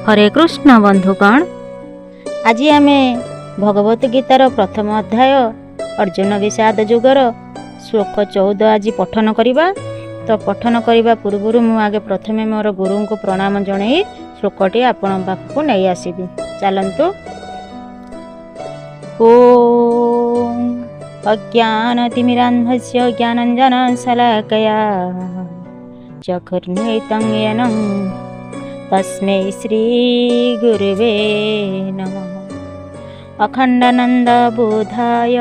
हरे कृष्ण बंधुगण, आज आम भगवत गीतार प्रथम अध्याय अर्जुन विषाद युगर श्लोक 14 आज पठन करवा। तो पठन करने पूर्व मुझे प्रथमे मोर गुरु को प्रणाम जन श्लोकटी आपण पाखक नहीं आसबि। चलतु। ओम अज्ञानतिमिरान्धस्य ज्ञानञ्जनशलाकया चक्षुर्न्मिलितं येन तस्मै श्री गुरुवे नमः। अखण्डानन्दबोधाय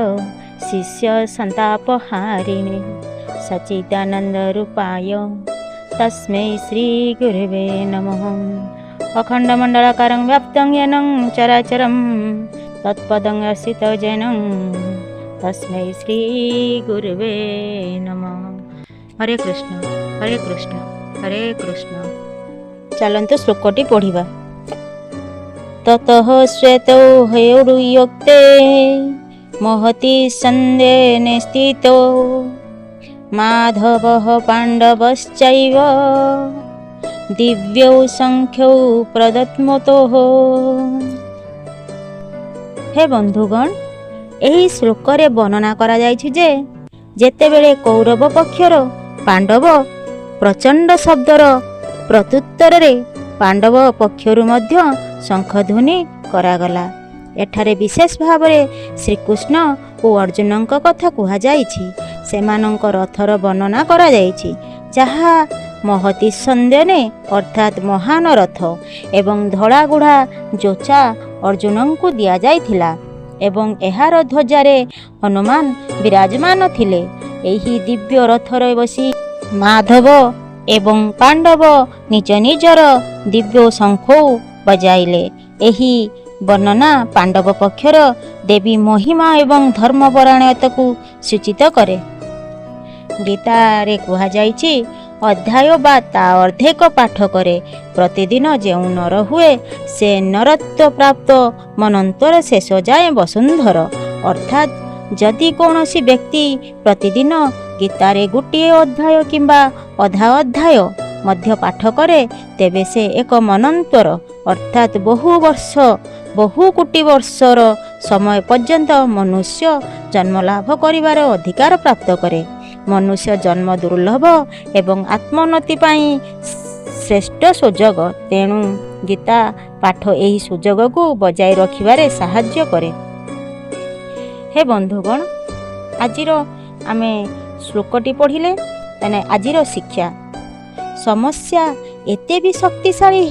शिष्य संतापहारिणे सच्चिदानन्दरूपाय तस्मै श्री गुरुवे नमः। अखण्डमण्डलाकारं व्याप्तं येन चराचरं तत्पदं दर्शितं येन तस्मै श्री गुरुवे नमः। हरे कृष्ण हरे कृष्ण हरे कृष्ण। चलन्तु श्लोकटी पढ़िबा। ततः श्वेतौ हयौर्युक्ते महति सन्देने स्थितो माधवः पाण्डवश्चैव दिव्यौ संख्यौ प्रदत्मतोः। हे बंधुगण, एही श्लोक रे वर्णना करा जायछि जे जेतेबेले कौरव पक्षर पांडव प्रचंड शब्दर प्रत्युत्तर रे पांडव पक्षरु मध्य शंखध्वनि करागला। एठारे विशेष भाव में श्रीकृष्ण और अर्जुन कथा कह जाइछि। सेमानंक रथर वर्णना करा जाइछि जहा महती संदेने अर्थात महान रथ एवं धड़ागुढ़ा जोचा अर्जुन को दिया जाइथिला एवं एहार ध्वजारे हनुमान विराजमान थिले। एही दिव्य रथर बसी माधव एवं पांडव निज निजर दिव्य शंख बजाइले। एही वर्णना पांडव पक्षर देवी महिमा एवं धर्मपरायणता को सूचित करे। गीता रे कहा जाइछि अध्याय बा ता अर्धेक पाठ करे प्रतिदिन जेउ नर हुए से नरत्व प्राप्त मनंतर शेष जाए वसुंधर। अर्थात जदि कौनसी व्यक्ति प्रतिदिन गीतारे गोटे अध्याय किंबा अधा अध्याय मध्य पाठ करे तेबे से एक मनंतर अर्थात बहु कोटि वर्षर समय पर्यंत मनुष्य जन्म लाभ करिवार अधिकार प्राप्त करे। मनुष्य जन्म दुर्लभ एवं आत्मोन्नति पाई श्रेष्ठ सुजोग। तेणु गीता पाठ एही सुजोग को बजाय रखिबारे साहाय्य करे। हे बंधुगण, आजिर आमे श्लोकटी पढ़िले तेने आजिर शिक्षा समस्या एते भी शक्तिशाली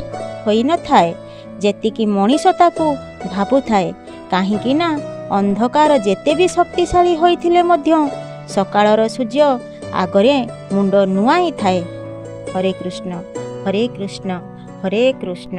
होई न थाए जेतिकी मनीषता को भाबु थाए। काहेकि ना अंधकार जेते भी शक्तिशाली होइथिले मध्य सकाळर सूर्य आगरे मुंड नुआई थाए। हरे कृष्ण हरे कृष्ण हरे कृष्ण।